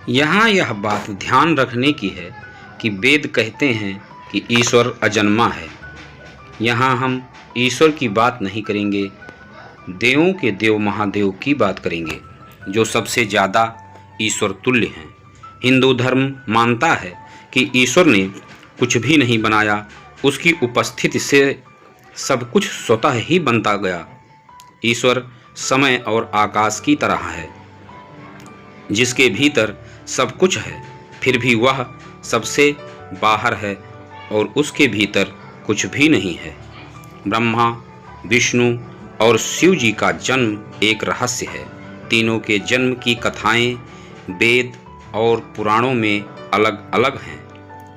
यहाँ यह बात ध्यान रखने की है कि वेद कहते हैं कि ईश्वर अजन्मा है। यहाँ हम ईश्वर की बात नहीं करेंगे, देवों के देव महादेव की बात करेंगे, जो सबसे ज़्यादा ईश्वर तुल्य हैं। हिंदू धर्म मानता है कि ईश्वर ने कुछ भी नहीं बनाया, उसकी उपस्थिति से सब कुछ स्वतः ही बनता गया। ईश्वर समय और आकाश की तरह है, जिसके भीतर सब कुछ है, फिर भी वह सबसे बाहर है और उसके भीतर कुछ भी नहीं है। ब्रह्मा, विष्णु और शिव जी का जन्म एक रहस्य है। तीनों के जन्म की कथाएं वेद और पुराणों में अलग अलग हैं।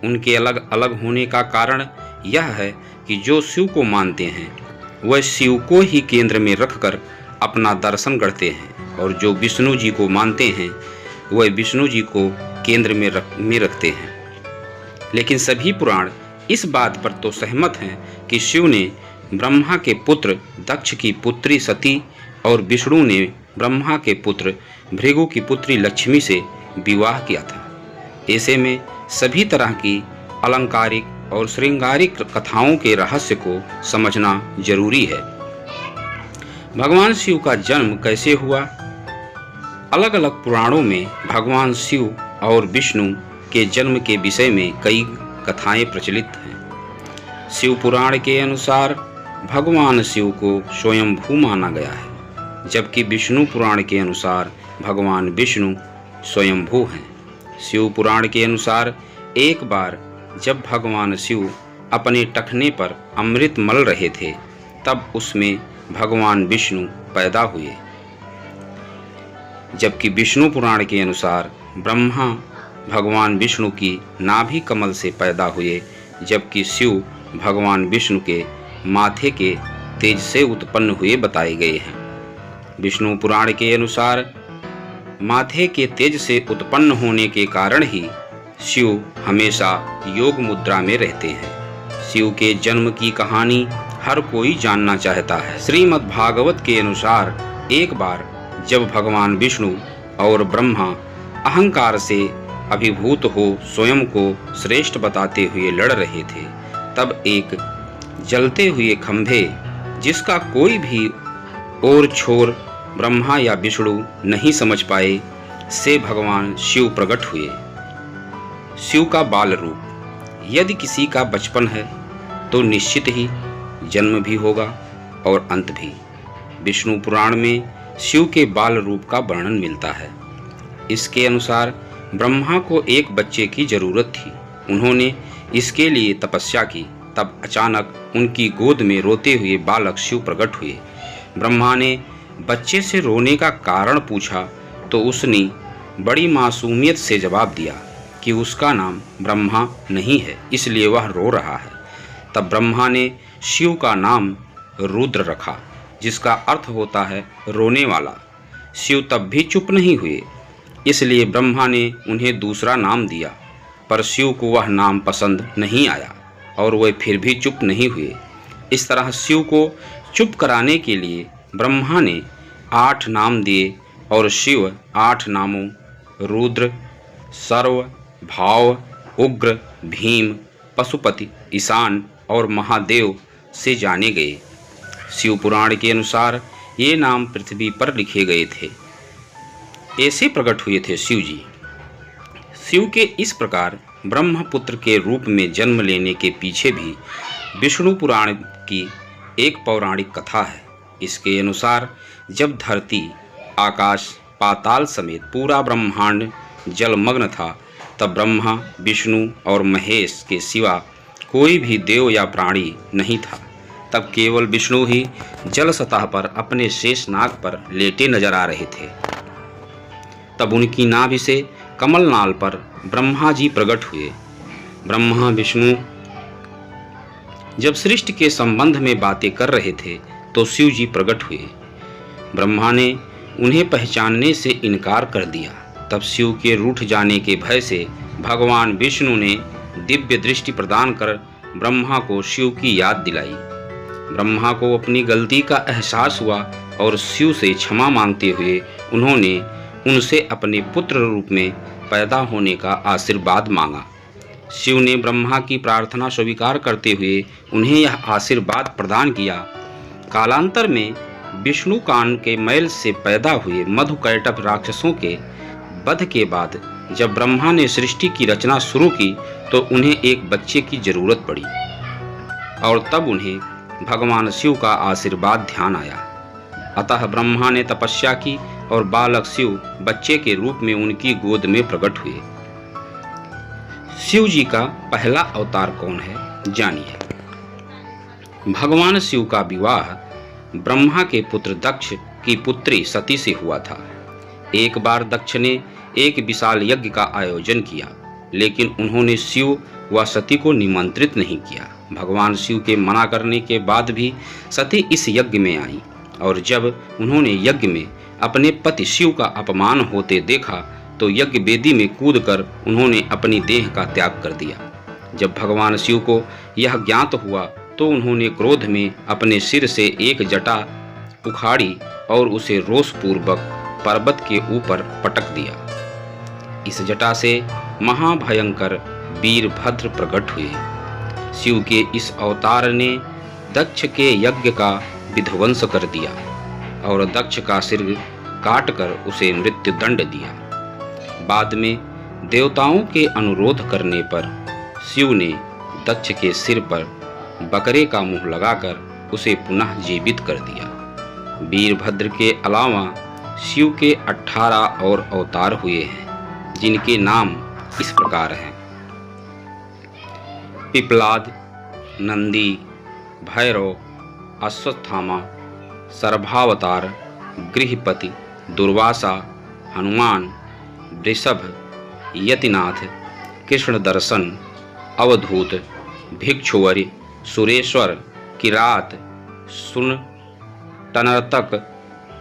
उनके अलग अलग होने का कारण यह है कि जो शिव को मानते हैं वह शिव को ही केंद्र में रखकर अपना दर्शन करते हैं, और जो विष्णु जी को मानते हैं वह विष्णु जी को केंद्र में रखते हैं। लेकिन सभी पुराण इस बात पर तो सहमत हैं कि शिव ने ब्रह्मा के पुत्र दक्ष की पुत्री सती और विष्णु ने ब्रह्मा के पुत्र भृगु की पुत्री लक्ष्मी से विवाह किया था। ऐसे में सभी तरह की अलंकारिक और श्रृंगारिक कथाओं के रहस्य को समझना जरूरी है। भगवान शिव का जन्म कैसे हुआ? अलग अलग पुराणों में भगवान शिव और विष्णु के जन्म के विषय में कई कथाएं प्रचलित हैं। शिव पुराण के अनुसार भगवान शिव को स्वयंभू माना गया है, जबकि विष्णु पुराण के अनुसार भगवान विष्णु स्वयंभू हैं। शिव पुराण के अनुसार एक बार जब भगवान शिव अपने टखने पर अमृत मल रहे थे, तब उसमें भगवान विष्णु पैदा हुए। जबकि विष्णु पुराण के अनुसार ब्रह्मा भगवान विष्णु की नाभि कमल से पैदा हुए, जबकि शिव भगवान विष्णु के माथे के तेज से उत्पन्न हुए बताए गए हैं। विष्णु पुराण के अनुसार माथे के तेज से उत्पन्न होने के कारण ही शिव हमेशा योग मुद्रा में रहते हैं। शिव के जन्म की कहानी हर कोई जानना चाहता है। श्रीमद् भागवत के अनुसार एक बार जब भगवान विष्णु और ब्रह्मा अहंकार से अभिभूत हो स्वयं को श्रेष्ठ बताते हुए लड़ रहे थे, तब एक जलते हुए खंभे जिसका कोई भी और छोर ब्रह्मा या विष्णु नहीं समझ पाए, से भगवान शिव प्रकट हुए। शिव का बाल रूप। यदि किसी का बचपन है तो निश्चित ही जन्म भी होगा और अंत भी। विष्णु पुराण में शिव के बाल रूप का वर्णन मिलता है। इसके अनुसार ब्रह्मा को एक बच्चे की जरूरत थी। उन्होंने इसके लिए तपस्या की। तब अचानक उनकी गोद में रोते हुए बालक शिव प्रकट हुए। ब्रह्मा ने बच्चे से रोने का कारण पूछा तो उसने बड़ी मासूमियत से जवाब दिया कि उसका नाम ब्रह्मा नहीं है, इसलिए वह रो रहा है। तब ब्रह्मा ने शिव का नाम रुद्र रखा, जिसका अर्थ होता है रोने वाला। शिव तब भी चुप नहीं हुए, इसलिए ब्रह्मा ने उन्हें दूसरा नाम दिया, पर शिव को वह नाम पसंद नहीं आया और वे फिर भी चुप नहीं हुए। इस तरह शिव को चुप कराने के लिए ब्रह्मा ने 8 नाम दिए और शिव 8 नामों रुद्र, सर्व, भाव, उग्र, भीम, पशुपति, ईशान और महादेव से जाने गए। शिव पुराण के अनुसार ये नाम पृथ्वी पर लिखे गए थे। ऐसे प्रकट हुए थे शिव जी। शिव के इस प्रकार ब्रह्मपुत्र के रूप में जन्म लेने के पीछे भी विष्णु पुराण की एक पौराणिक कथा है। इसके अनुसार जब धरती, आकाश, पाताल समेत पूरा ब्रह्मांड जलमग्न था, तब ब्रह्मा, विष्णु और महेश के सिवा कोई भी देव या प्राणी नहीं था। तब केवल विष्णु ही जल सतह पर अपने शेष नाग पर लेटे नजर आ रहे थे। तब उनकी नाभि से कमलनाल पर ब्रह्मा जी प्रकट हुए। ब्रह्मा विष्णु जब सृष्टि के संबंध में बातें कर रहे थे तो शिव जी प्रकट हुए। ब्रह्मा ने उन्हें पहचानने से इनकार कर दिया। तब शिव के रूठ जाने के भय से भगवान विष्णु ने दिव्य दृष्टि प्रदान कर ब्रह्मा को शिव की याद दिलाई। ब्रह्मा को अपनी गलती का एहसास हुआ और शिव से क्षमा मांगते हुए उन्होंने उनसे अपने पुत्र रूप में पैदा होने का आशीर्वाद मांगा। शिव ने ब्रह्मा की प्रार्थना स्वीकार करते हुए उन्हें यह आशीर्वाद प्रदान किया। कालांतर में विष्णु कान के मैल से पैदा हुए मधुकैटभ राक्षसों के वध के बाद जब ब्रह्मा ने सृष्टि की रचना शुरू की तो उन्हें एक बच्चे की जरूरत पड़ी और तब उन्हें भगवान शिव का आशीर्वाद ध्यान आया। अतः ब्रह्मा ने तपस्या की और बालक शिव बच्चे के रूप में उनकी गोद में प्रकट हुए। शिव जी का पहला अवतार कौन है, जानिए। भगवान शिव का विवाह ब्रह्मा के पुत्र दक्ष की पुत्री सती से हुआ था। एक बार दक्ष ने एक विशाल यज्ञ का आयोजन किया, लेकिन उन्होंने शिव व सती को निमंत्रित नहीं किया। भगवान शिव के मना करने के बाद भी सती इस यज्ञ में आई और जब उन्होंने यज्ञ में अपने पति शिव का अपमान होते देखा तो यज्ञ वेदी में कूदकर उन्होंने अपनी देह का त्याग कर दिया। जब भगवान शिव को यह ज्ञात हुआ तो उन्होंने क्रोध में अपने सिर से एक जटा उखाड़ी और उसे रोषपूर्वक पर्वत के ऊपर पटक दिया। इस जटा से महाभयंकर वीरभद्र प्रकट हुए। शिव के इस अवतार ने दक्ष के यज्ञ का विध्वंस कर दिया और दक्ष का सिर काटकर उसे मृत्यु दंड दिया। बाद में देवताओं के अनुरोध करने पर शिव ने दक्ष के सिर पर बकरे का मुंह लगाकर उसे पुनः जीवित कर दिया। वीरभद्र के अलावा शिव के 18 और अवतार हुए हैं, जिनके नाम इस प्रकार हैं: पिपलाद, नंदी, भैरव, अश्वत्थामा, सर्भावतार, गृहपति, दुर्वासा, हनुमान, वृषभ, यतिनाथ, कृष्ण दर्शन, अवधूत, भिक्षुवरी, सुरेश्वर, किरात, सुन, टनर्तक,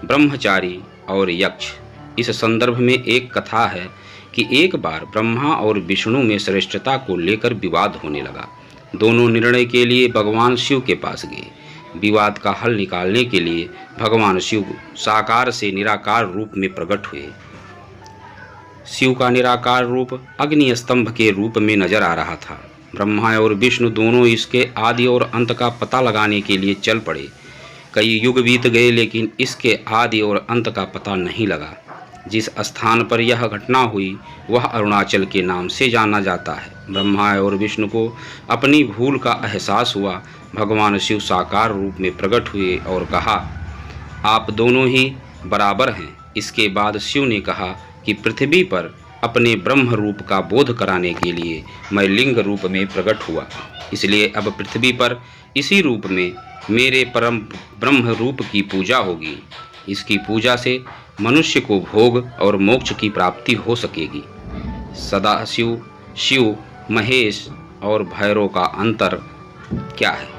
ब्रह्मचारी और यक्ष। इस संदर्भ में एक कथा है कि एक बार ब्रह्मा और विष्णु में श्रेष्ठता को लेकर विवाद होने लगा। दोनों निर्णय के लिए भगवान शिव के पास गए। विवाद का हल निकालने के लिए भगवान शिव साकार से निराकार रूप में प्रकट हुए। शिव का निराकार रूप अग्नि स्तंभ के रूप में नजर आ रहा था। ब्रह्मा और विष्णु दोनों इसके आदि और अंत का पता लगाने के लिए चल पड़े। कई युग बीत गए लेकिन इसके आदि और अंत का पता नहीं लगा। जिस स्थान पर यह घटना हुई वह अरुणाचल के नाम से जाना जाता है। ब्रह्मा और विष्णु को अपनी भूल का एहसास हुआ। भगवान शिव साकार रूप में प्रकट हुए और कहा, आप दोनों ही बराबर हैं। इसके बाद शिव ने कहा कि पृथ्वी पर अपने ब्रह्म रूप का बोध कराने के लिए मैं लिंग रूप में प्रकट हुआ, इसलिए अब पृथ्वी पर इसी रूप में मेरे परम ब्रह्म रूप की पूजा होगी। इसकी पूजा से मनुष्य को भोग और मोक्ष की प्राप्ति हो सकेगी। सदाशिव, शिव, महेश और भैरव का अंतर क्या है?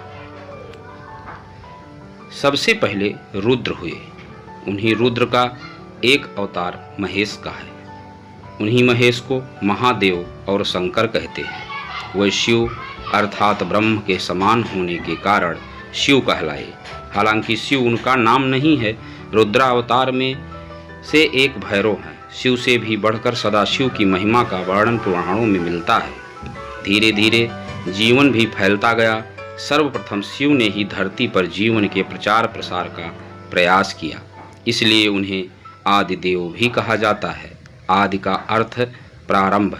सबसे पहले रुद्र हुए। उन्हीं रुद्र का एक अवतार महेश का है। उन्हीं महेश को महादेव और शंकर कहते हैं। वह शिव अर्थात ब्रह्म के समान होने के कारण शिव कहलाए। हालांकि शिव उनका नाम नहीं है। रुद्रावतार में से एक भैरव है। शिव से भी बढ़कर सदाशिव की महिमा का वर्णन पुराणों में मिलता है। धीरे धीरे जीवन भी फैलता गया। सर्वप्रथम शिव ने ही धरती पर जीवन के प्रचार प्रसार का प्रयास किया, इसलिए उन्हें आदिदेव भी कहा जाता है। आदि का अर्थ प्रारंभ।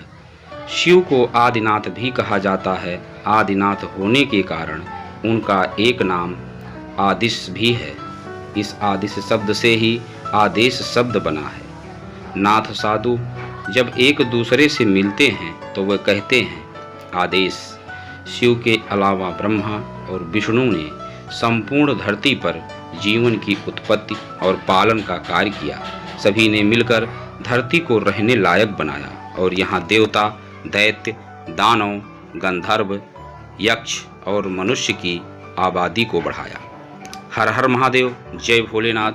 शिव को आदिनाथ भी कहा जाता है। आदिनाथ होने के कारण उनका एक नाम आदिश भी है। इस आदिश शब्द से ही आदेश शब्द बना है। नाथ साधु जब एक दूसरे से मिलते हैं तो वह कहते हैं आदेश। शिव के अलावा ब्रह्मा और विष्णु ने संपूर्ण धरती पर जीवन की उत्पत्ति और पालन का कार्य किया। सभी ने मिलकर धरती को रहने लायक बनाया और यहाँ देवता, दैत्य, दानव, गंधर्व, यक्ष और मनुष्य की आबादी को बढ़ाया। हर हर महादेव, जय भोलेनाथ।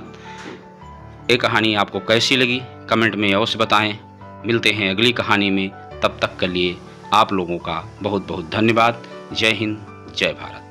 ये कहानी आपको कैसी लगी कमेंट में अवश्य बताएं। मिलते हैं अगली कहानी में। तब तक के लिए आप लोगों का बहुत बहुत धन्यवाद। जय हिंद, जय भारत।